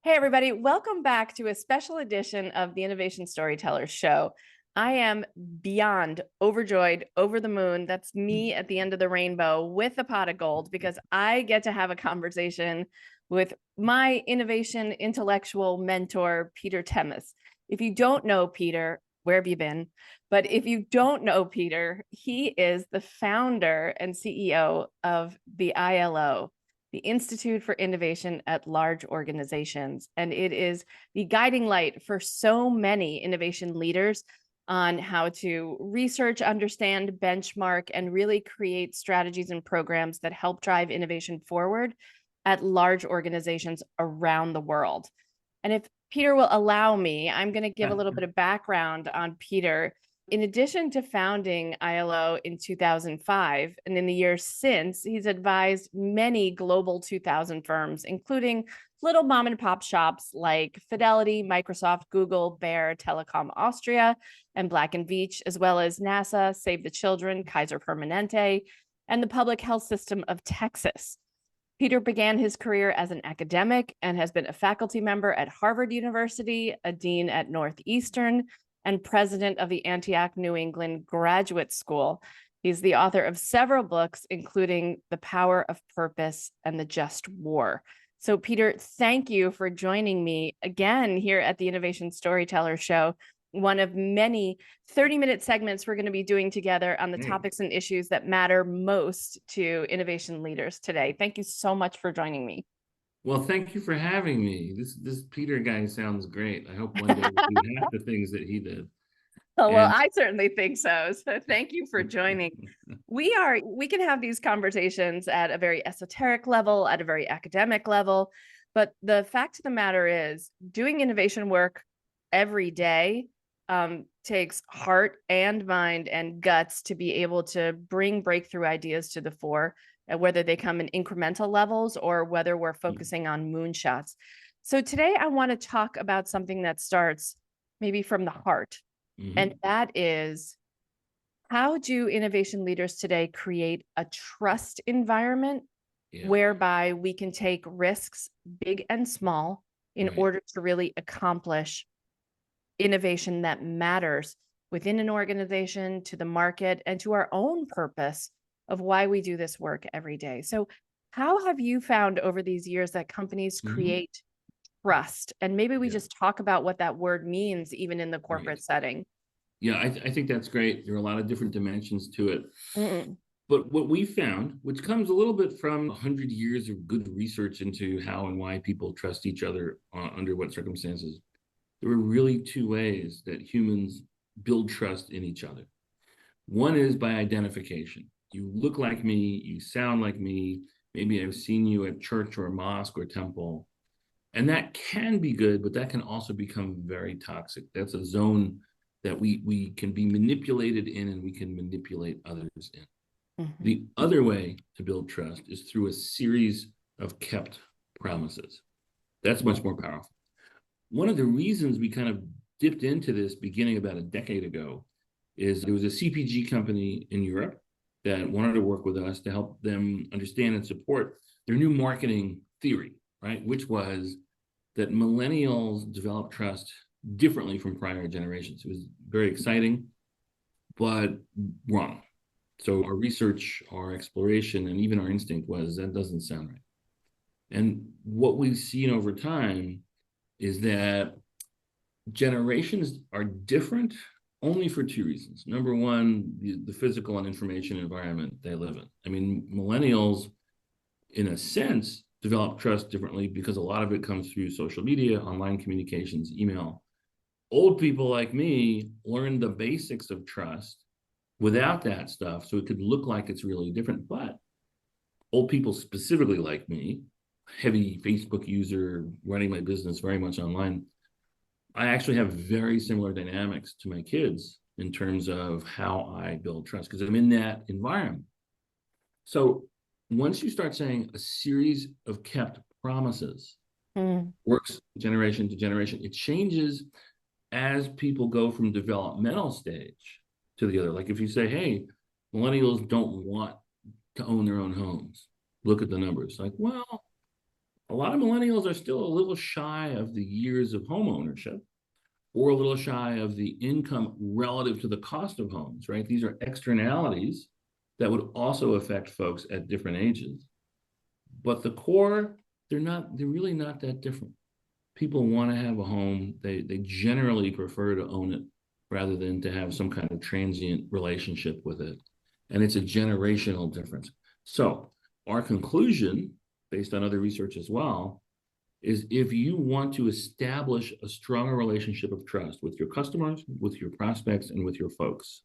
Hey, everybody. Welcome back to a special edition of the Innovation Storyteller Show. I am beyond overjoyed, over the moon. That's me at the end of the rainbow with a pot of gold because I get to have a conversation with my innovation intellectual mentor, Peter Temis. If you don't know Peter, where have you been? But if you don't know Peter, he is the founder and CEO of the ILO, the Institute for Innovation at Large Organizations. And it is the guiding light for so many innovation leaders on how to research, understand, benchmark, and really create strategies and programs that help drive innovation forward at large organizations around the world. And if Peter will allow me, I'm going to give a little bit of background on Peter. In addition to founding ILO in 2005, and in the years since, he's advised many global 2000 firms, including little mom and pop shops like Fidelity, Microsoft, Google, Bayer, Telekom Austria, and Black & Veatch, as well as NASA, Save the Children, Kaiser Permanente, and the Public Health System of Texas. Peter began his career as an academic and has been a faculty member at Harvard University, a dean at Northeastern, and president of the Antioch, New England Graduate School. He's the author of several books, including The Power of Purpose and The Just War. So, Peter, thank you for joining me again here at the Innovation Storyteller Show, one of many 30-minute segments we're going to be doing together on the topics and issues that matter most to innovation leaders today. Thank you so much for joining me. Well, thank you for having me. This Peter guy sounds great. I hope one day we'll do half the things that he did. Oh, well, I certainly think so. So thank you for joining. We can have these conversations at a very esoteric level, at a very academic level. But the fact of the matter is, doing innovation work every day takes heart and mind and guts to be able to bring breakthrough ideas to the fore, whether they come in incremental levels or whether we're focusing on moonshots. So today I want to talk about something that starts maybe from the heart. And that is, how do innovation leaders today create a trust environment whereby we can take risks, big and small, in order to really accomplish innovation that matters within an organization, to the market, and to our own purpose of why we do this work every day? So how have you found over these years that companies create trust? And maybe we just talk about what that word means, even in the corporate setting. Yeah, I think that's great. There are a lot of different dimensions to it. But what we found, which comes a little bit from 100 years of good research into how and why people trust each other under what circumstances, there are really two ways that humans build trust in each other. One is by identification. You look like me, you sound like me, maybe I've seen you at church or mosque or temple. And that can be good, but that can also become very toxic. That's a zone that we can be manipulated in, and we can manipulate others in. The other way to build trust is through a series of kept promises. That's much more powerful. One of the reasons we kind of dipped into this beginning about a decade ago is there was a CPG company in Europe that wanted to work with us to help them understand and support their new marketing theory, right? Which was that millennials develop trust differently from prior generations. It was very exciting, but wrong. So our research, our exploration, and even our instinct was that doesn't sound right. And what we've seen over time is that generations are different only for two reasons. Number one, the physical and information environment they live in. I mean, millennials, in a sense, develop trust differently because a lot of it comes through social media, online communications, email. Old people like me learned the basics of trust without that stuff, so it could look like it's really different. But old people specifically like me, heavy Facebook user, running my business very much online, I actually have very similar dynamics to my kids in terms of how I build trust because I'm in that environment. So once you start saying a series of kept promises works generation to generation, it changes as people go from developmental stage to the other. Like if you say, hey, millennials don't want to own their own homes, look at the numbers. Like, well, A lot of millennials are still a little shy of the years of home ownership, or a little shy of the income relative to the cost of homes, right? These are externalities that would also affect folks at different ages. But the core, they're really not that different. People want to have a home. They generally prefer to own it rather than to have some kind of transient relationship with it. And it's a generational difference. So our conclusion, based on other research as well, is if you want to establish a stronger relationship of trust with your customers, with your prospects, and with your folks,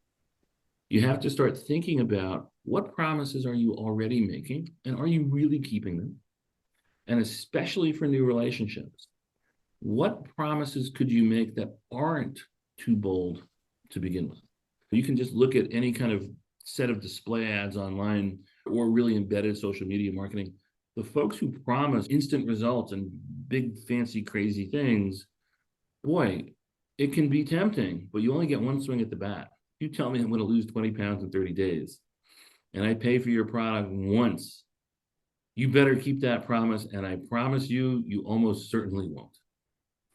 you have to start thinking about what promises are you already making, and are you really keeping them? And especially for new relationships, what promises could you make that aren't too bold to begin with? You can just look at any kind of set of display ads online or really embedded social media marketing. The folks who promise instant results and big, fancy, crazy things, boy, it can be tempting, but you only get one swing at the bat. You tell me I'm going to lose 20 pounds in 30 days, and I pay for your product once, you better keep that promise. And I promise you, you almost certainly won't.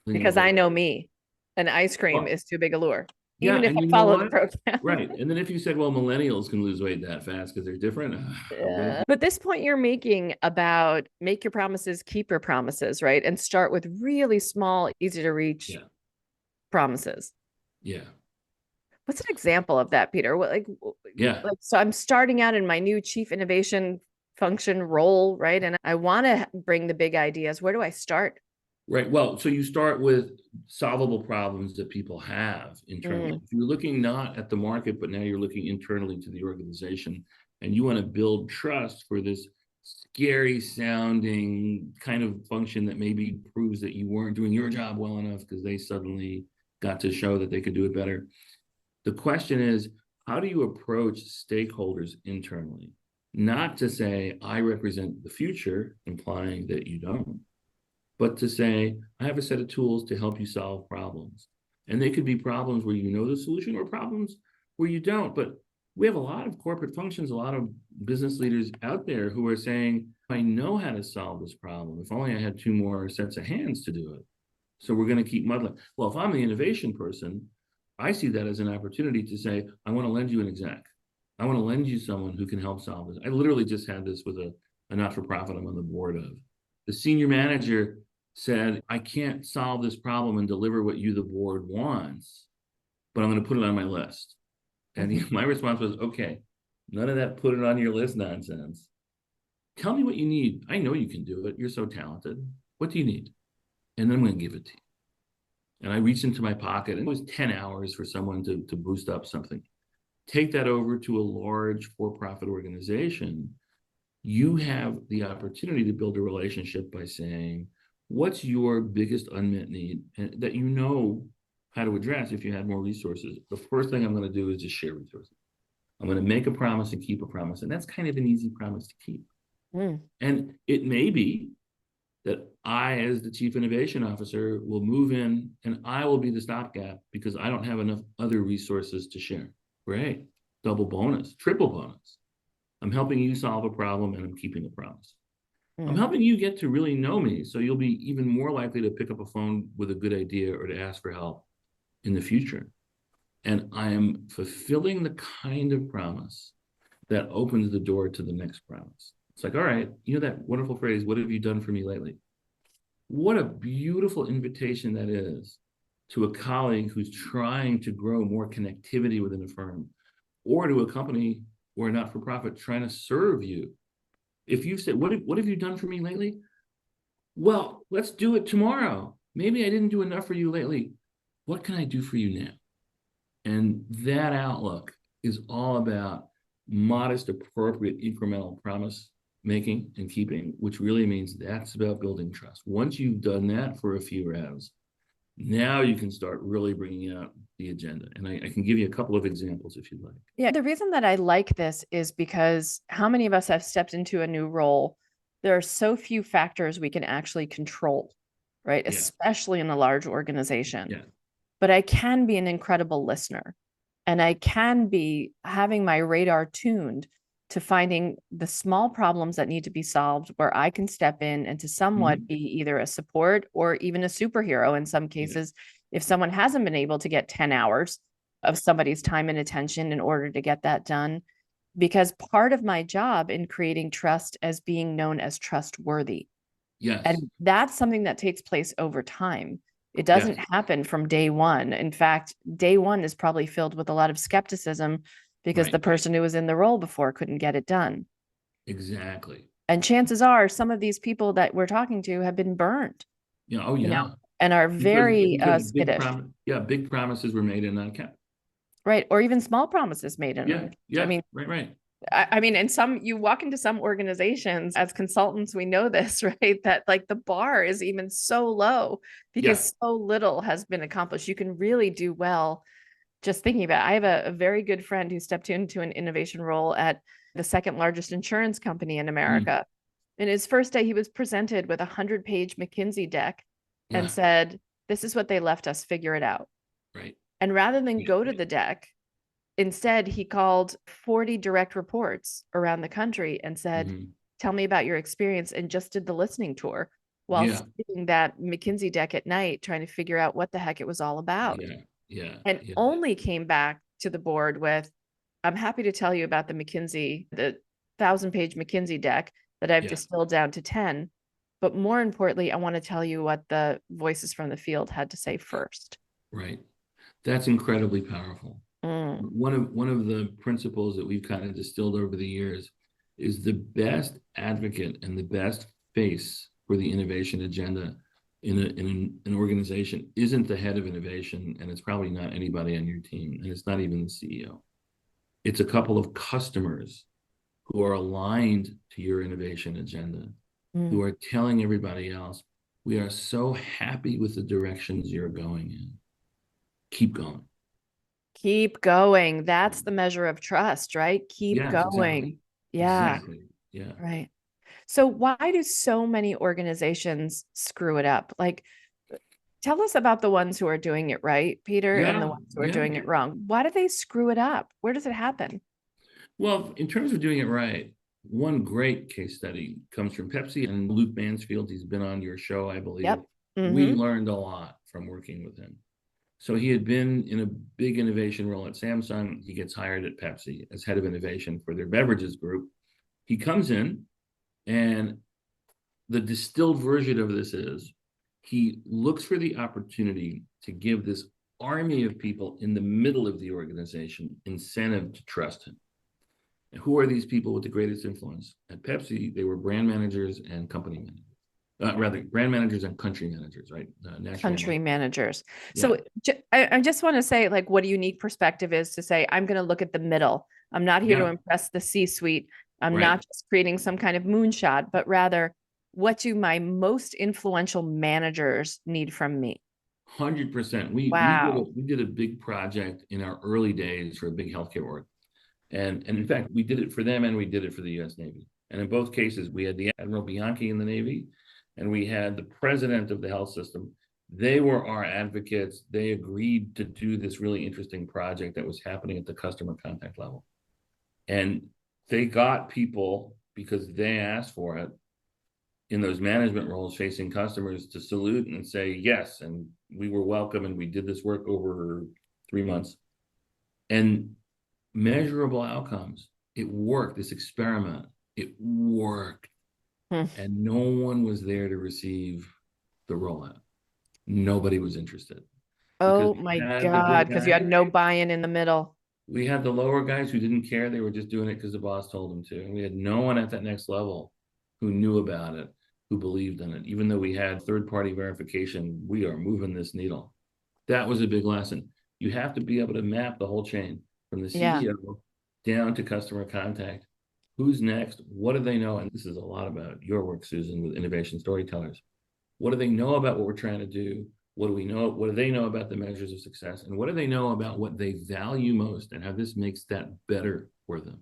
Because I know me, and ice cream Well, is too big a lure, yeah, even if and I you know follow the what? program. Right. And then if you said, well, millennials can lose weight that fast because they're different. But this point you're making about make your promises, keep your promises, right? And start with really small, easy to reach Yeah. promises. Yeah. What's an example of that, Peter? Yeah. So I'm starting out in my new chief innovation function role, right? And I want to bring the big ideas. Where do I start? Right. Well, so you start with solvable problems that people have internally. Mm. If you're looking not at the market, but now you're looking internally to the organization, and you want to build trust for this scary sounding kind of function that maybe proves that you weren't doing your job well enough because they suddenly got to show that they could do it better. The question is, how do you approach stakeholders internally? Not to say, I represent the future, implying that you don't, but to say, I have a set of tools to help you solve problems. And they could be problems where you know the solution or problems where you don't. But we have a lot of corporate functions, a lot of business leaders out there who are saying, I know how to solve this problem. If only I had two more sets of hands to do it. So we're going to keep muddling. Well, if I'm the innovation person, I see that as an opportunity to say, I want to lend you an exec. I want to lend you someone who can help solve this. I literally just had this with a not-for-profit I'm on the board of. The senior manager said, I can't solve this problem and deliver what you, the board, wants, but I'm going to put it on my list. And my response was, okay, none of that put it on your list nonsense. Tell me what you need. I know you can do it. You're so talented. What do you need? And then I'm going to give it to you. And I reached into my pocket, and it was 10 hours for someone to boost up something. Take that over to a large for-profit organization. You have the opportunity to build a relationship by saying, what's your biggest unmet need that you know how to address if you had more resources? The first thing I'm going to do is just share resources. I'm going to make a promise and keep a promise. And that's kind of an easy promise to keep. Mm. And it may be that I, as the chief innovation officer, will move in and I will be the stopgap because I don't have enough other resources to share. Great. Double bonus, triple bonus. I'm helping you solve a problem and I'm keeping a promise. I'm helping you get to really know me, so you'll be even more likely to pick up a phone with a good idea or to ask for help in the future. And I am fulfilling the kind of promise that opens the door to the next promise. It's like, all right, you know that wonderful phrase, what have you done for me lately? What a beautiful invitation that is to a colleague who's trying to grow more connectivity within a firm, or to a company or a not-for-profit trying to serve you. If you said, what have you done for me lately? Well, let's do it tomorrow. Maybe I didn't do enough for you lately. What can I do for you now? And that outlook is all about modest, appropriate, incremental promise making and keeping, which really means that's about building trust. Once you've done that for a few rounds, now you can start really bringing out the agenda. And I can give you a couple of examples if you'd like. Yeah, the reason that I like this is because how many of us have stepped into a new role? There are so few factors we can actually control, right? Yeah. Especially in a large organization. Yeah. But I can be an incredible listener, and I can be having my radar tuned to finding the small problems that need to be solved where I can step in and to somewhat be either a support or even a superhero in some cases. If someone hasn't been able to get 10 hours of somebody's time and attention in order to get that done, because part of my job in creating trust as being known as trustworthy. Yes. And that's something that takes place over time. It Yes. doesn't happen from day one. In fact, day one is probably filled with a lot of skepticism because Right. the person who was in the role before couldn't get it done. Exactly. And chances are some of these people that we're talking to have been burned, Yeah. Oh, yeah. and are very Big skittish, big promises were made and not kept. right? Or even small promises made in Yeah. them. I Yeah. mean, Right. I mean, and you walk into some organizations as consultants, we know this, right? That like the bar is even so low Yeah. because so little has been accomplished. You can really do well just thinking about it. I have a very good friend who stepped into an innovation role at the second largest insurance company in America. In his first day, he was presented with a 100-page McKinsey deck and Yeah. said, "This is what they left us, figure it out." Right. And rather than Yeah. go to the deck, instead, he called 40 direct reports around the country and said, "Tell me about your experience," and just did the listening tour while Yeah. studying that McKinsey deck at night, trying to figure out what the heck it was all about. Yeah. Yeah. And Yeah. only came back to the board with, "I'm happy to tell you about the 1,000-page McKinsey deck that I've Yeah. distilled down to 10. But more importantly, I want to tell you what the voices from the field had to say first." Right. That's incredibly powerful. Mm. One of the principles that we've kind of distilled over the years is the best advocate and the best face for the innovation agenda in an organization isn't the head of innovation, and it's probably not anybody on your team, and it's not even the CEO. It's a couple of customers who are aligned to your innovation agenda, who are telling everybody else, "We are so happy with the directions you're going in. Keep going." Keep going. That's the measure of trust, right? Keep Yes, exactly. going. Yeah, Exactly. Yeah. right. So why do so many organizations screw it up? Like, tell us about the ones who are doing it right, Peter, and the Yeah. ones who are Yeah. doing it wrong. Why do they screw it up? Where does it happen? Well, in terms of doing it right, one great case study comes from Pepsi and Luke Mansfield. He's been on your show, I believe. Yep. We learned a lot from working with him. So he had been in a big innovation role at Samsung. He gets hired at Pepsi as head of innovation for their beverages group. He comes in, and the distilled version of this is he looks for the opportunity to give this army of people in the middle of the organization incentive to trust him. And who are these people with the greatest influence? At Pepsi, they were brand managers and company managers. Rather, brand managers and country managers, right? Country managers. Yeah. So I just want to say, like, what a unique perspective is to say, I'm going to look at the middle. I'm not here to impress the C-suite. I'm not just creating some kind of moonshot, but rather, what do my most influential managers need from me? 100%. Wow. We did a big project in our early days for a big healthcare org. And in fact, we did it for them and we did it for the US Navy. And in both cases, we had the Admiral Bianchi in the Navy and we had the president of the health system. They were our advocates. They agreed to do this really interesting project that was happening at the customer contact level. And they got people, because they asked for it, in those management roles facing customers to salute and say yes. And we were welcome and we did this work over 3 months. And measurable outcomes. It worked. This experiment, it worked. And no one was there to receive the rollout. Nobody was interested. Oh my God, because you had no buy-in in the middle. We had the lower guys who didn't care. They were just doing it because the boss told them to. And we had no one at that next level who knew about it, who believed in it. Even though we had third-party verification, we are moving this needle. That was a big lesson. You have to be able to map the whole chain from the CEO down to customer contact. Who's next? What do they know? And this is a lot about your work, Susan, with innovation storytellers. What do they know about what we're trying to do? What do we know? What do they know about the measures of success? And what do they know about what they value most and how this makes that better for them?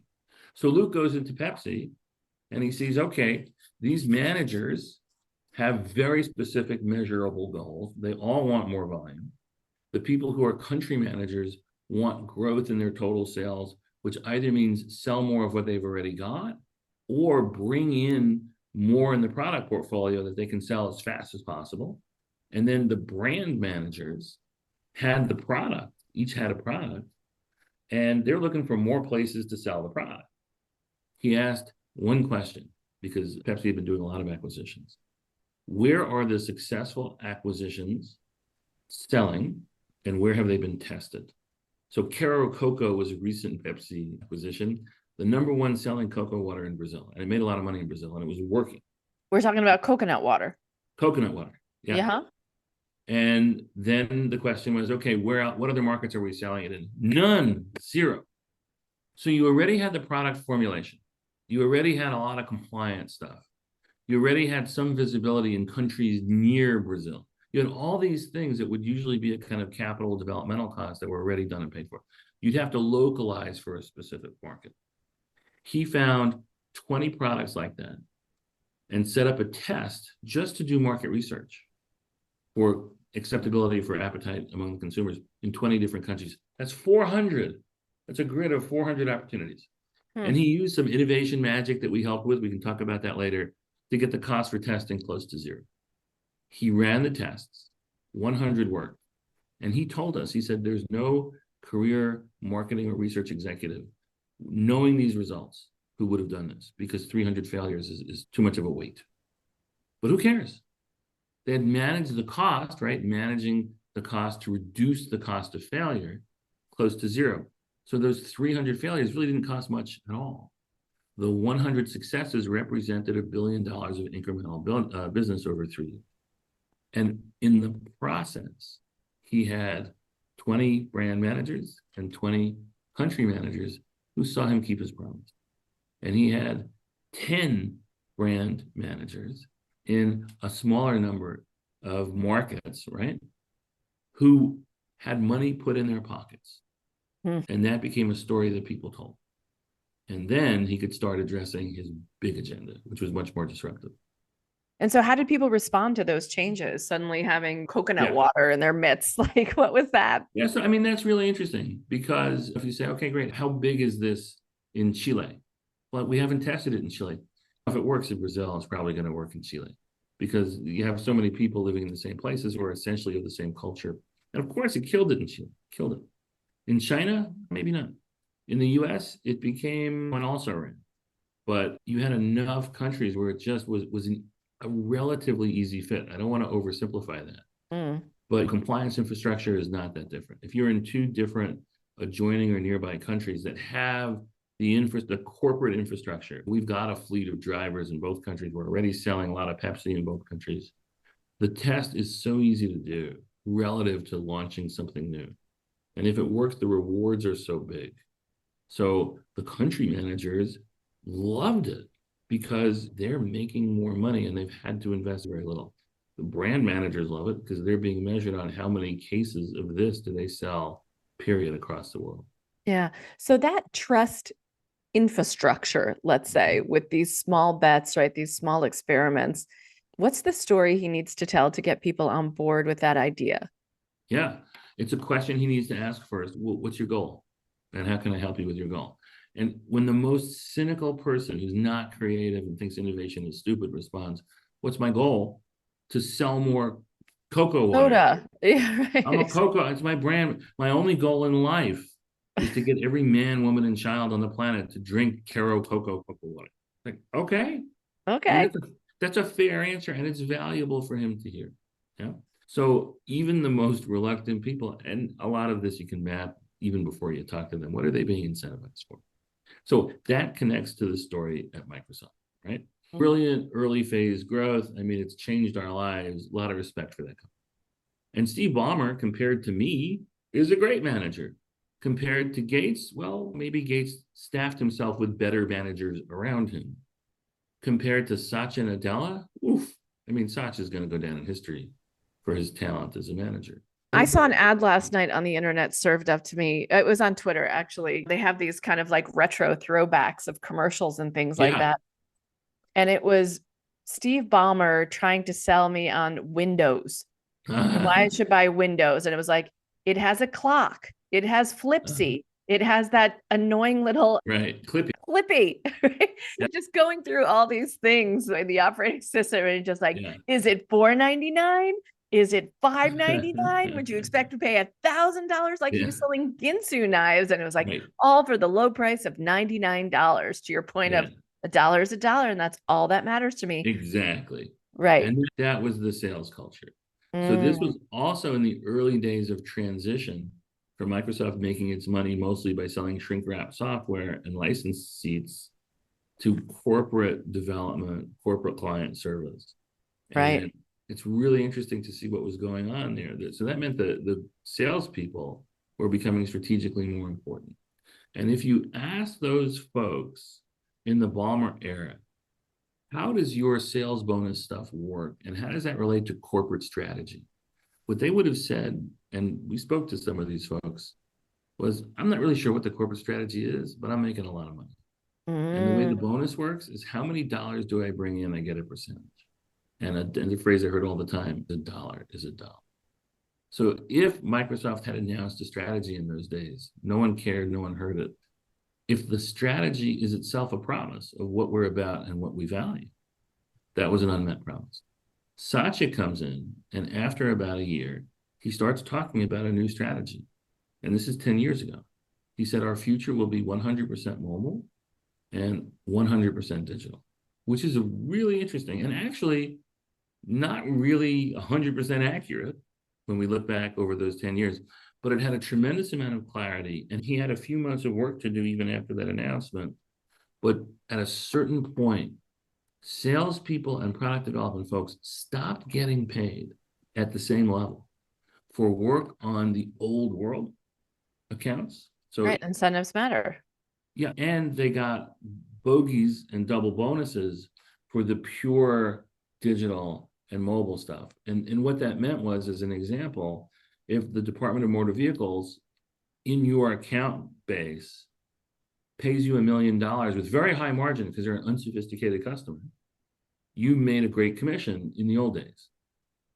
So Luke goes into Pepsi and he sees, okay, these managers have very specific measurable goals. They all want more volume. The people who are country managers want growth in their total sales which either means sell more of what they've already got or bring in more in the product portfolio that they can sell as fast as possible. And then the brand managers had the product, each had a product, and they're looking for more places to sell the product. He asked one question, because Pepsi had been doing a lot of acquisitions. Where are the successful acquisitions selling, and where have they been tested? So Caro Coco was a recent Pepsi acquisition, the number one selling cocoa water in Brazil. And it made a lot of money in Brazil, and it was working. We're talking about coconut water. Coconut water. Yeah. Yeah. And then the question was, okay, what other markets are we selling it in? None, zero. So you already had the product formulation. You already had a lot of compliance stuff. You already had some visibility in countries near Brazil. You had all these things that would usually be a kind of capital developmental cost that were already done and paid for. You'd have to localize for a specific market. He found 20 products like that and set up a test just to do market research for acceptability for appetite among the consumers in 20 different countries. That's 400. That's a grid of 400 opportunities. And he used some innovation magic that we helped with. We can talk about that later to get the cost for testing close to zero. He ran the tests, 100 worked. And he told us, he said, there's no career marketing or research executive knowing these results who would have done this, because 300 failures is too much of a weight. But who cares? They had managed the cost, right? Managing the cost to reduce the cost of failure close to zero. So those 300 failures really didn't cost much at all. The 100 successes represented $1 billion of incremental business over 3 years. And in the process, he had 20 brand managers and 20 country managers who saw him keep his promise. And he had 10 brand managers in a smaller number of markets, right, who had money put in their pockets. And that became a story that people told. And then he could start addressing his big agenda, which was much more disruptive. And so how did people respond to those changes, suddenly having coconut water in their midst? Like, what was that? Yeah, so I mean, that's really interesting, because if you say, okay, great, how big is this in Chile? Well, we haven't tested it in Chile. If it works in Brazil, it's probably going to work in Chile, because you have so many people living in the same places or essentially of the same culture. And of course, it killed it in Chile, killed it. In China, maybe not. In the US, it became an also-ran. But you had enough countries where it just was a relatively easy fit. I don't want to oversimplify that. But compliance infrastructure is not that different. If you're in two different adjoining or nearby countries that have the corporate infrastructure, we've got a fleet of drivers in both countries. We're already selling a lot of Pepsi in both countries. The test is so easy to do relative to launching something new. And if it works, the rewards are so big. So the country managers loved it because they're making more money and they've had to invest very little. The brand managers love it because they're being measured on how many cases of this do they sell, period, across the world. Yeah. So that trust infrastructure, let's say, with these small bets, right? These small experiments, what's the story he needs to tell to get people on board with that idea? Yeah. It's a question he needs to ask first. What's your goal? And how can I help you with your goal? And when the most cynical person who's not creative and thinks innovation is stupid responds, what's my goal? To sell more cocoa water. Soda. Yeah, right. I'm a cocoa. It's my brand. My only goal in life is to get every man, woman, and child on the planet to drink Caro cocoa water. Like, okay. Okay. That's a fair answer, and it's valuable for him to hear. Yeah. So even the most reluctant people, and a lot of this you can map even before you talk to them, what are they being incentivized for? So that connects to the story at Microsoft, right? Brilliant early phase growth. I mean, it's changed our lives. A lot of respect for that company. And Steve Ballmer, compared to me, is a great manager. Compared to Gates, well, maybe Gates staffed himself with better managers around him. Compared to Satya Nadella, oof. I mean, Satya's going to go down in history for his talent as a manager. I saw an ad last night on the internet served up to me. It was on Twitter, actually. They have these kind of like retro throwbacks of commercials and things like that. And it was Steve Ballmer trying to sell me on Windows. Why I should buy Windows. And it was like, it has a clock. It has Flipsy. It has that annoying little Right. Clippy. Clippy, right? Yeah. Just going through all these things in the operating system and just like, Yeah. is it $4.99? Is it $5.99? Would you expect to pay $1,000? Like he Yeah. was selling Ginsu knives, and it was like Right. all for the low price of $99. To your point Yeah. of a dollar is a dollar, and that's all that matters to me. Exactly. Right. And that was the sales culture. So this Mm, was also in the early days of transition for Microsoft making its money mostly by selling shrink wrap software and license seats to corporate development, corporate client service. right. And it's really interesting to see what was going on there. So that meant that the salespeople were becoming strategically more important. And if you ask those folks in the Ballmer era, how does your sales bonus stuff work? And how does that relate to corporate strategy? What they would have said, and we spoke to some of these folks, was I'm not really sure what the corporate strategy is, but I'm making a lot of money. And the way the Mm, bonus works is how many dollars do I bring in? I get a percentage. And the phrase I heard all the time, the dollar is a dollar. So if Microsoft had announced a strategy in those days, no one cared, no one heard it. If the strategy is itself a promise of what we're about and what we value, that was an unmet promise. Satya comes in, and after about a year, he starts talking about a new strategy. And this is 10 years ago. He said, our future will be 100% mobile and 100% digital, which is a really interesting and actually not really 100% accurate when we look back over those 10 years, but it had a tremendous amount of clarity. And he had a few months of work to do even after that announcement. But at a certain point, salespeople and product development folks stopped getting paid at the same level for work on the old world accounts. So, right. Incentives matter. yeah, and they got bogeys and double bonuses for the pure digital and mobile stuff. And what that meant was, as an example, if the Department of Motor Vehicles in your account base pays you $1 million with very high margin because they're an unsophisticated customer, you made a great commission in the old days.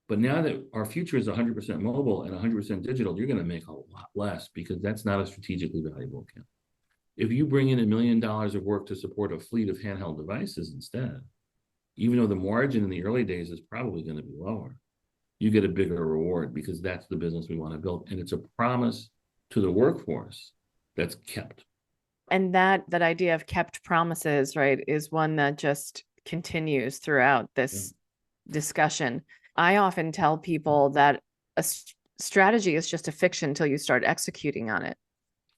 But now that our future is 100% mobile and 100% digital, you're going to make a lot less because that's not a strategically valuable account. If you bring in $1 million of work to support a fleet of handheld devices instead, even though the margin in the early days is probably going to be lower, you get a bigger reward because that's the business we want to build. And it's a promise to the workforce that's kept. And that idea of kept promises, right, is one that just continues throughout this discussion. I often tell people that a strategy is just a fiction until you start executing on it.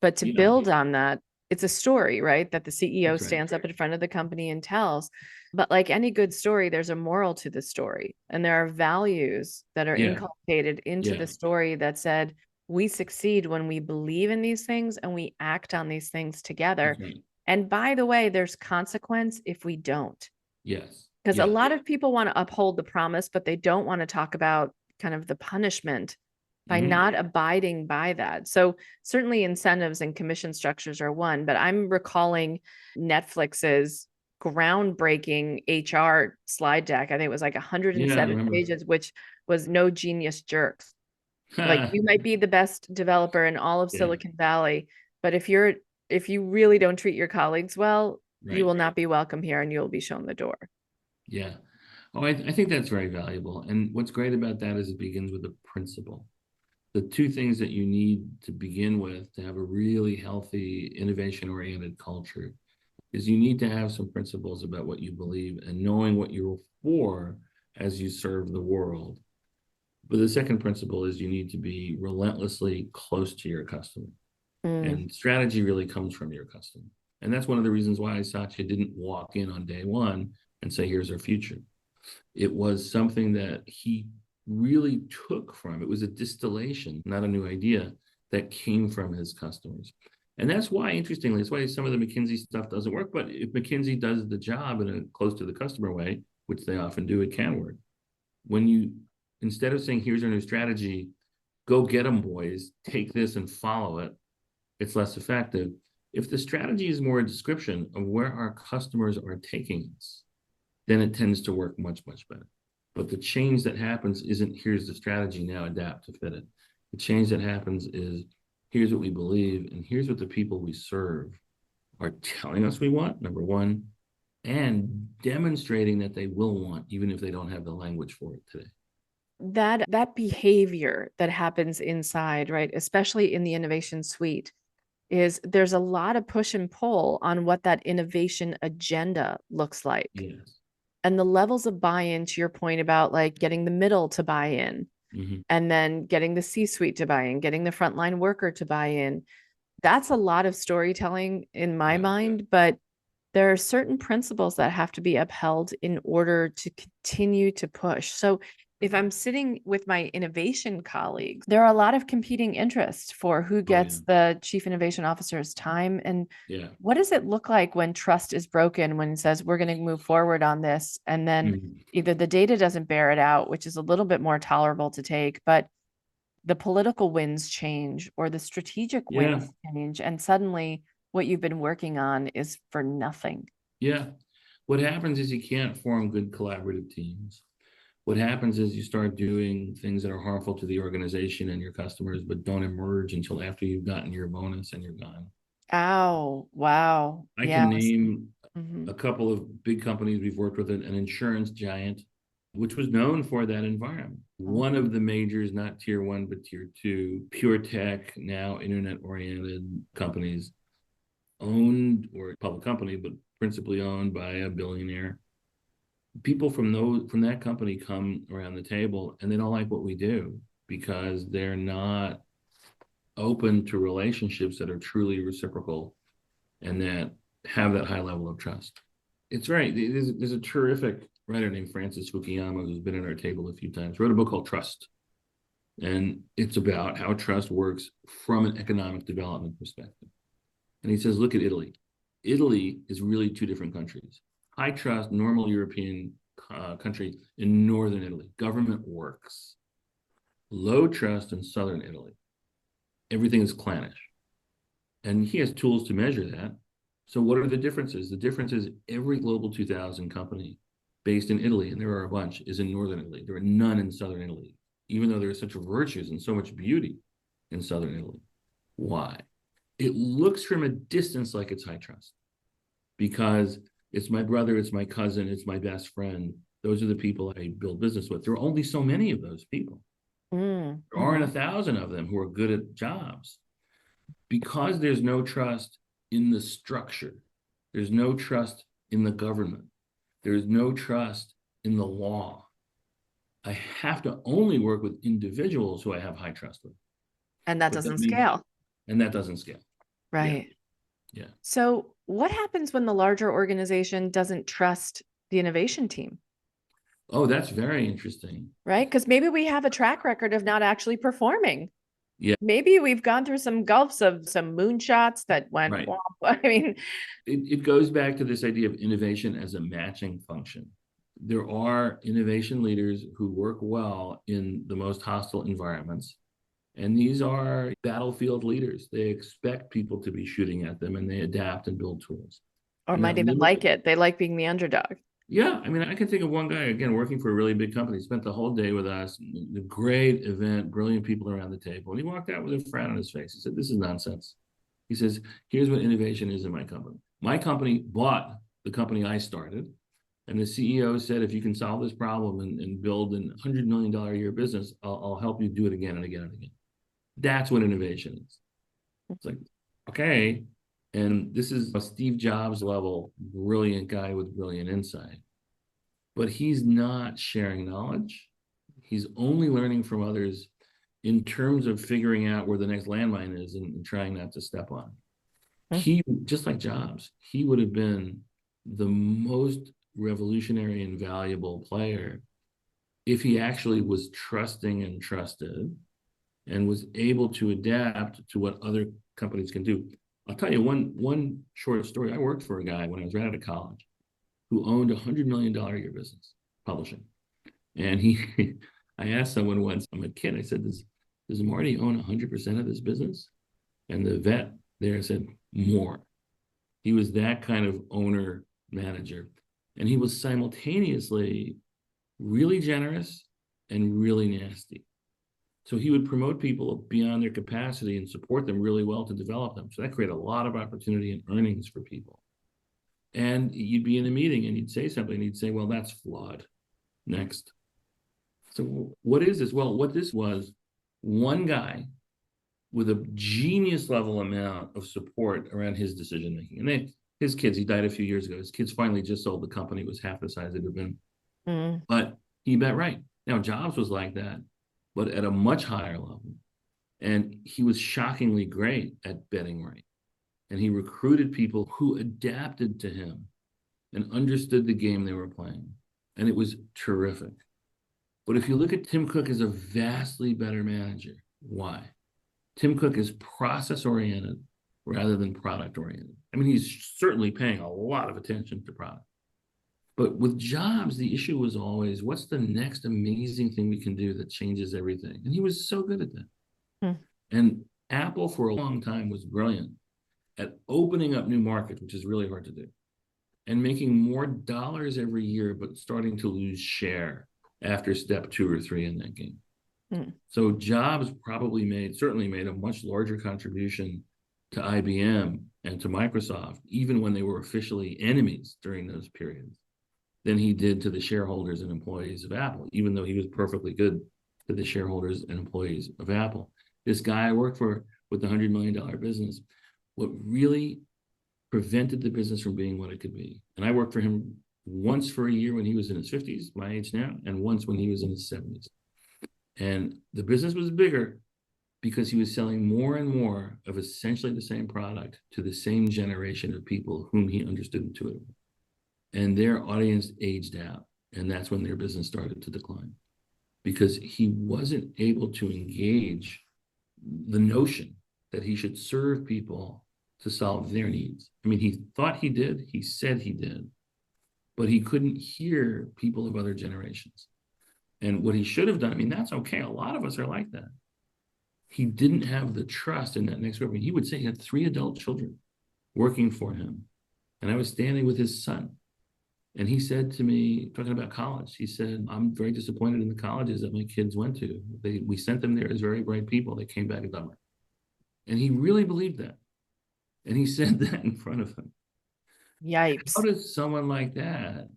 But to Yeah, build on that, it's a story, right? That the CEO that's right. stands up in front of the company and tells. But like any good story, there's a moral to the story. And there are values that are Yeah, inculcated into yeah, the story that said, we succeed when we believe in these things and we act on these things together. that's right. And by the way, there's consequence if we don't. Yes, Because a yes. lot of people want to uphold the promise, but they don't want to talk about kind of the punishment by not abiding by that. So certainly incentives and commission structures are one, but I'm recalling Netflix's groundbreaking HR slide deck. I think it was like Yeah, I 107 remember. pages, which was no genius jerks. Like you might be the best developer in all of Yeah, Silicon Valley, but if you really don't treat your colleagues well, you right. will not be welcome here and you'll be shown the door. Yeah. Oh, I think that's very valuable. And what's great about that is it begins with a principle. The two things that you need to begin with to have a really healthy, innovation-oriented culture is you need to have some principles about what you believe and knowing what you're for as you serve the world. But the second principle is you need to be relentlessly close to your customer. Mm, And strategy really comes from your customer. And that's one of the reasons why Satya didn't walk in on day one and say, here's our future. It was something that he really took from. It was a distillation, not a new idea that came from his customers. And that's why, interestingly, that's why some of the McKinsey stuff doesn't work. But if McKinsey does the job in a close to the customer way, which they often do, it can work. When you, instead of saying, here's our new strategy, go get them, boys, take this and follow it, it's less effective. If the strategy is more a description of where our customers are taking us, then it tends to work much, much better. But the change that happens isn't here's the strategy, now adapt to fit it. The change that happens is here's what we believe, and here's what the people we serve are telling us we want, number one, and demonstrating that they will want, even if they don't have the language for it today. That behavior that happens inside, right, especially in the innovation suite, is there's a lot of push and pull on what that innovation agenda looks like. Yes. And the levels of buy-in, to your point about like getting the middle to buy in, and then getting the C-suite to buy in, getting the frontline worker to buy in. That's a lot of storytelling in my mind, but there are certain principles that have to be upheld in order to continue to push. So if I'm sitting with my innovation colleagues, there are a lot of competing interests for who gets the chief innovation officer's time. And what does it look like when trust is broken, when it says we're going to move forward on this, and then either the data doesn't bear it out, which is a little bit more tolerable to take, but the political winds change or the strategic winds change, and suddenly what you've been working on is for nothing. Yeah. What happens is you can't form good collaborative teams. What happens is you start doing things that are harmful to the organization and your customers, but don't emerge until after you've gotten your bonus and you're gone. Ow. Wow. I can name a couple of big companies we've worked with, an insurance giant, which was known for that environment. One of the majors, not tier one, but tier two, pure tech, now internet-oriented companies, owned, or a public company, but principally owned by a billionaire. People from that company come around the table and they don't like what we do because they're not open to relationships that are truly reciprocal and that have that high level of trust. It's right. There's a terrific writer named Francis Fukuyama who's been at our table a few times, wrote a book called Trust. And it's about how trust works from an economic development perspective. And he says, look at Italy. Italy is really two different countries. High trust, normal European country in northern Italy. Government works. Low trust in southern Italy. Everything is clannish. And he has tools to measure that. So what are the differences? The difference is every Global 2000 company based in Italy, and there are a bunch, is in northern Italy. There are none in southern Italy, even though there are such virtues and so much beauty in southern Italy. Why? It looks from a distance like it's high trust because it's my brother, it's my cousin, it's my best friend. Those are the people I build business with. There are only so many of those people. There aren't 1,000 of them who are good at jobs. Because there's no trust in the structure, there's no trust in the government, there's no trust in the law. I have to only work with individuals who I have high trust with. And that doesn't scale. And that doesn't scale. Right. Yeah. So what happens when the larger organization doesn't trust the innovation team? Oh, that's very interesting. Right? Because maybe we have a track record of not actually performing. Yeah. Maybe we've gone through some gulfs of some moonshots that went womp. I mean, it goes back to this idea of innovation as a matching function. There are innovation leaders who work well in the most hostile environments. And these are battlefield leaders. They expect people to be shooting at them and they adapt and build tools. Or might even like it. They like being the underdog. Yeah. I mean, I can think of one guy, again, working for a really big company, spent the whole day with us, the great event, brilliant people around the table. And he walked out with a frown on his face. He said, this is nonsense. He says, here's what innovation is in my company. My company bought the company I started. And the CEO said, if you can solve this problem and build a $100 million a year business, I'll help you do it again and again and again. That's what innovation is. It's like, okay. And this is a Steve Jobs level, brilliant guy with brilliant insight. But he's not sharing knowledge. He's only learning from others in terms of figuring out where the next landmine is and trying not to step on. He, just like Jobs, he would have been the most revolutionary and valuable player if he actually was trusting and trusted and was able to adapt to what other companies can do. I'll tell you one short story. I worked for a guy when I was right out of college who owned a $100 million a year business, publishing. And I asked someone once, I'm a kid, I said, does Marty own 100% of this business? And the vet there said, more. He was that kind of owner manager. And he was simultaneously really generous and really nasty. So he would promote people beyond their capacity and support them really well to develop them. So that created a lot of opportunity and earnings for people. And you'd be in a meeting and you'd say something and he'd say, well, that's flawed. Next. So what is this? Well, what this was, one guy with a genius level amount of support around his decision making. And his kids, he died a few years ago. His kids finally just sold the company. It was half the size it had been. But he bet right. Now, Jobs was like that, but at a much higher level. And he was shockingly great at betting right. And he recruited people who adapted to him and understood the game they were playing. And it was terrific. But if you look at Tim Cook as a vastly better manager, why? Tim Cook is process-oriented rather than product-oriented. I mean, he's certainly paying a lot of attention to product. But with Jobs, the issue was always, what's the next amazing thing we can do that changes everything? And he was so good at that. And Apple, for a long time, was brilliant at opening up new markets, which is really hard to do, and making more dollars every year, but starting to lose share after step 2 or 3 in that game. So Jobs certainly made a much larger contribution to IBM and to Microsoft, even when they were officially enemies during those periods, than he did to the shareholders and employees of Apple, even though he was perfectly good to the shareholders and employees of Apple. This guy I worked for with the $100 million business, what really prevented the business from being what it could be. And I worked for him once for a year when he was in his 50s, my age now, and once when he was in his 70s. And the business was bigger because he was selling more and more of essentially the same product to the same generation of people whom he understood intuitively. And their audience aged out. And that's when their business started to decline, because he wasn't able to engage the notion that he should serve people to solve their needs. I mean, he thought he did, he said he did, but he couldn't hear people of other generations. And what he should have done, I mean, that's okay. A lot of us are like that. He didn't have the trust in that next group. He would say he had 3 adult children working for him. And I was standing with his son. And he said to me, talking about college, he said, I'm very disappointed in the colleges that my kids went to. We sent them there as very bright people. They came back dumber. And he really believed that. And he said that in front of him. Yipes. How does someone like that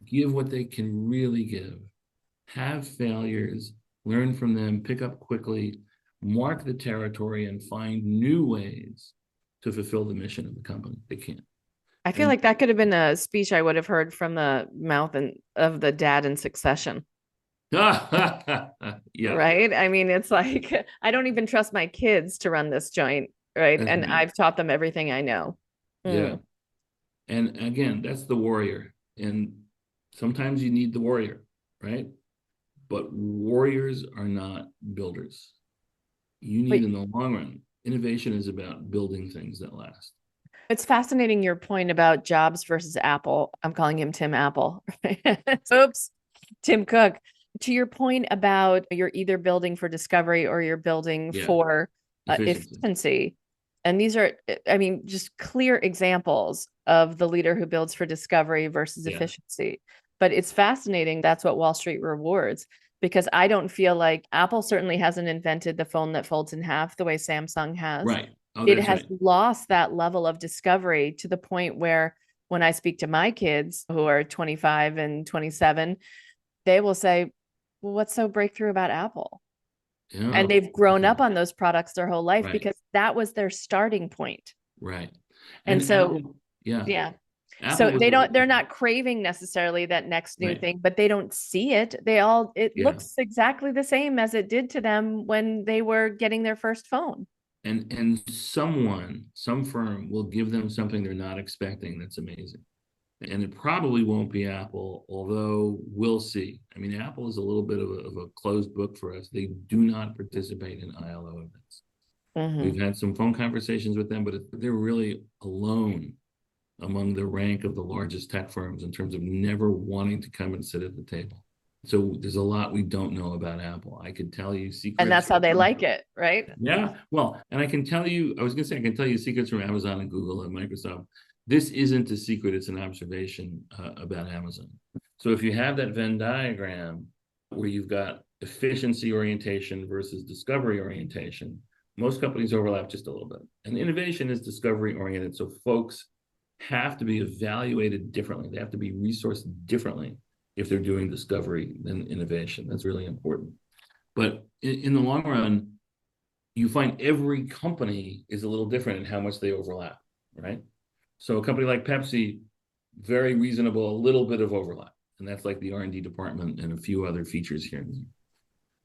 give what they can really give, have failures, learn from them, pick up quickly, mark the territory, and find new ways to fulfill the mission of the company? They can't. I feel like that could have been a speech I would have heard from the mouth of the dad in Succession. Yeah. Right? I mean, it's like, I don't even trust my kids to run this joint, right? That's And right. I've taught them everything I know. Yeah. And again, that's the warrior. And sometimes you need the warrior, right? But warriors are not builders. You need, in the long run, innovation is about building things that last. It's fascinating your point about Jobs versus Apple. I'm calling him Tim Apple. Oops, Tim Cook. To your point about you're either building for discovery or you're building for efficiency. And these are, I mean, just clear examples of the leader who builds for discovery versus efficiency. But it's fascinating. That's what Wall Street rewards, because I don't feel like Apple certainly hasn't invented the phone that folds in half the way Samsung has. Right. Oh, it has lost that level of discovery to the point where when I speak to my kids who are 25 and 27, they will say, well, what's so breakthrough about Apple? Yeah. And they've grown up on those products their whole life, right, because that was their starting point. Right. And so, Apple, yeah. So they're not craving necessarily that next new thing, but they don't see it. It looks exactly the same as it did to them when they were getting their first phone. And some firm will give them something they're not expecting that's amazing. And it probably won't be Apple, although we'll see. I mean, Apple is a little bit of a closed book for us. They do not participate in ILO events. We've had some phone conversations with them, but they're really alone among the rank of the largest tech firms in terms of never wanting to come and sit at the table. So there's a lot we don't know about Apple. I could tell you secrets. And that's how they like it, right? Yeah. Well, and I can tell you secrets from Amazon and Google and Microsoft. This isn't a secret. It's an observation about Amazon. So if you have that Venn diagram where you've got efficiency orientation versus discovery orientation, most companies overlap just a little bit. And innovation is discovery oriented. So folks have to be evaluated differently. They have to be resourced differently if they're doing discovery than innovation. That's really important. But in the long run, you find every company is a little different in how much they overlap, right? So a company like Pepsi, very reasonable, a little bit of overlap. And that's like the R&D department and a few other features here and there.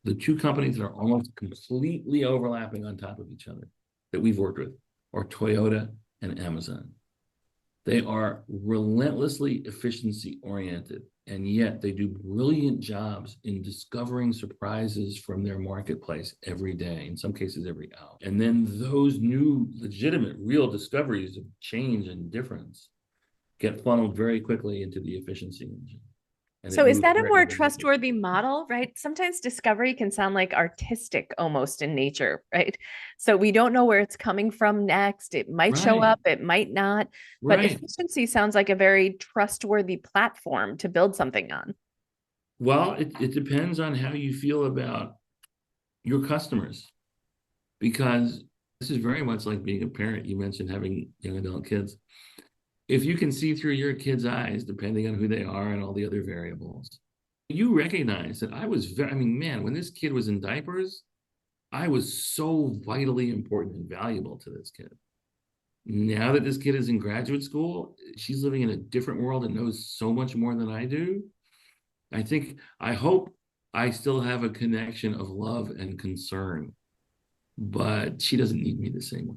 The two companies that are almost completely overlapping on top of each other that we've worked with are Toyota and Amazon. They are relentlessly efficiency oriented, and yet they do brilliant jobs in discovering surprises from their marketplace every day, in some cases every hour. And then those new legitimate real discoveries of change and difference get funneled very quickly into the efficiency engine. And So it is moves that a very more rapidly. trustworthy model, right? Sometimes discovery can sound like artistic almost in nature, right? So we don't know where it's coming from next. It might show Right, up, it might not. But right. efficiency sounds like a very trustworthy platform to build something on. Well, it depends on how you feel about your customers, because this is very much like being a parent. You mentioned having young adult kids. If you can see through your kids' eyes, depending on who they are and all the other variables, you recognize that I mean, man, when this kid was in diapers, I was so vitally important and valuable to this kid. Now that this kid is in graduate school, she's living in a different world and knows so much more than I do. I hope I still have a connection of love and concern, but she doesn't need me the same way.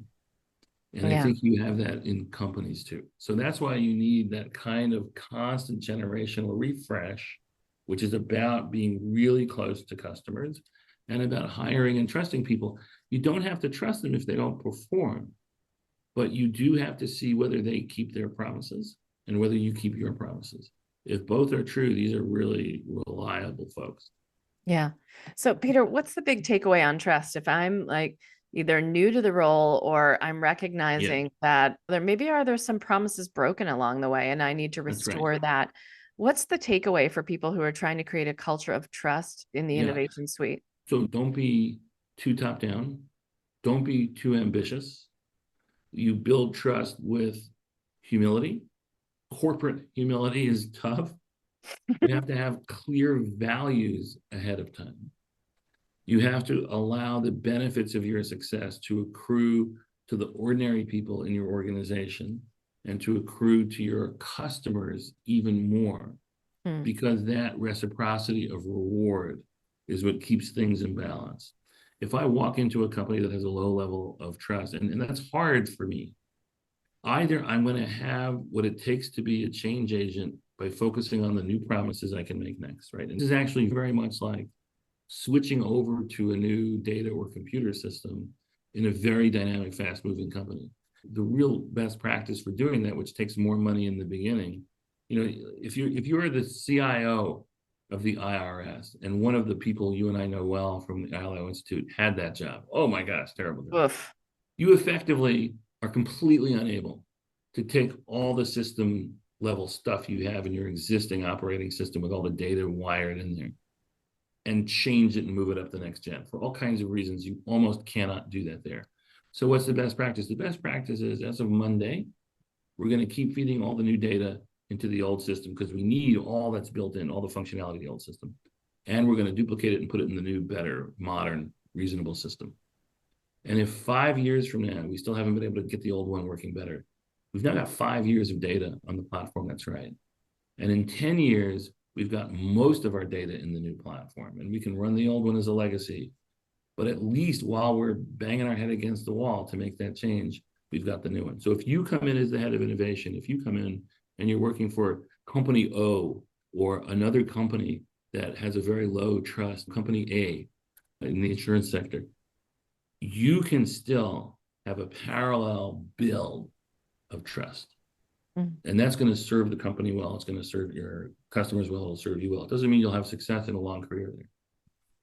And I Yeah. think you have that in companies too. So that's why you need that kind of constant generational refresh, which is about being really close to customers and about hiring and trusting people. You don't have to trust them if they don't perform, but you do have to see whether they keep their promises and whether you keep your promises. If both are true, these are really reliable folks. Yeah. So, Peter, what's the big takeaway on trust? If I'm like either new to the role or I'm Yeah, recognizing that there's some promises broken along the way and I need to that's right. restore that. What's the takeaway for people who are trying to create a culture of trust in the Yeah. innovation suite? So don't be too top down. Don't be too ambitious. You build trust with humility. Corporate humility is tough. You have to have clear values ahead of time. You have to allow the benefits of your success to accrue to the ordinary people in your organization and to accrue to your customers even more, Hmm. because that reciprocity of reward is what keeps things in balance. If I walk into a company that has a low level of trust, and that's hard for me, either I'm going to have what it takes to be a change agent by focusing on the new promises I can make next, right? And this is actually very much like switching over to a new data or computer system in a very dynamic, fast moving company. The real best practice for doing that, which takes more money in the beginning, if you are the CIO of the IRS and one of the people you and I know well from the ILO Institute had that job, oh my gosh, terrible job. Oof. You effectively are completely unable to take all the system level stuff you have in your existing operating system with all the data wired in there and change it and move it up the next gen. For all kinds of reasons, you almost cannot do that there. So what's the best practice? The best practice is, as of Monday, we're going to keep feeding all the new data into the old system because we need all that's built in, all the functionality of the old system. And we're going to duplicate it and put it in the new, better, modern, reasonable system. And if 5 years from now, we still haven't been able to get the old one working better, we've now got 5 years of data on the platform that's right. And in 10 years, we've got most of our data in the new platform, and we can run the old one as a legacy. But at least while we're banging our head against the wall to make that change, we've got the new one. So if you come in as the head of innovation, if you come in and you're working for company O or another company that has a very low trust, company A in the insurance sector, you can still have a parallel build of trust. Mm. And that's going to serve the company well. It's going to serve your customers well. It'll serve you well. It doesn't mean you'll have success in a long career there,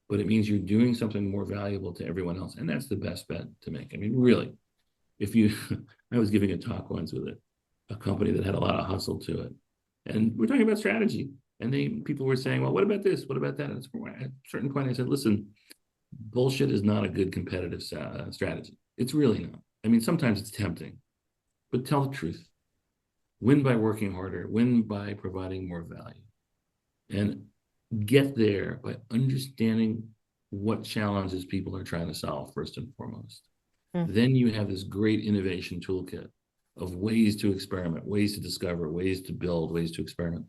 but it means you're doing something more valuable to everyone else. And that's the best bet to make. I mean, really, if you, I was giving a talk once with a company that had a lot of hustle to it. And we're talking about strategy. And people were saying, well, what about this? What about that? And at a certain point, I said, listen, bullshit is not a good competitive strategy. It's really not. I mean, sometimes it's tempting, but tell the truth. Win by working harder, win by providing more value. And get there by understanding what challenges people are trying to solve first and foremost. Then you have this great innovation toolkit of ways to experiment, ways to discover, ways to build, ways to experiment.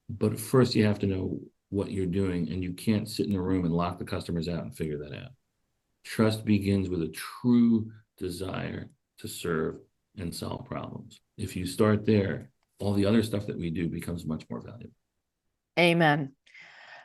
But first you have to know what you're doing, and you can't sit in a room and lock the customers out and figure that out. Trust begins with a true desire to serve and solve problems. If you start there, all the other stuff that we do becomes much more valuable. Amen.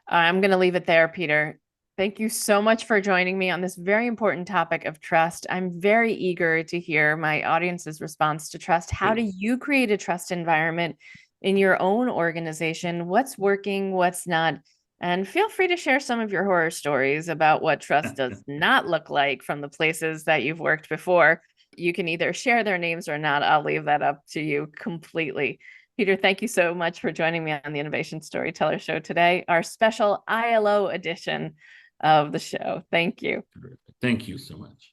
I'm going to leave it there, Peter. Thank you so much for joining me on this very important topic of trust. I'm very eager to hear my audience's response to trust. How do you create a trust environment in your own organization? What's working, what's not? And feel free to share some of your horror stories about what trust does not look like from the places that you've worked before. You can either share their names or not. I'll leave that up to you completely. Peter, thank you so much for joining me on the Innovation Storyteller Show today, our special ILO edition of the show. Thank you. Thank you so much.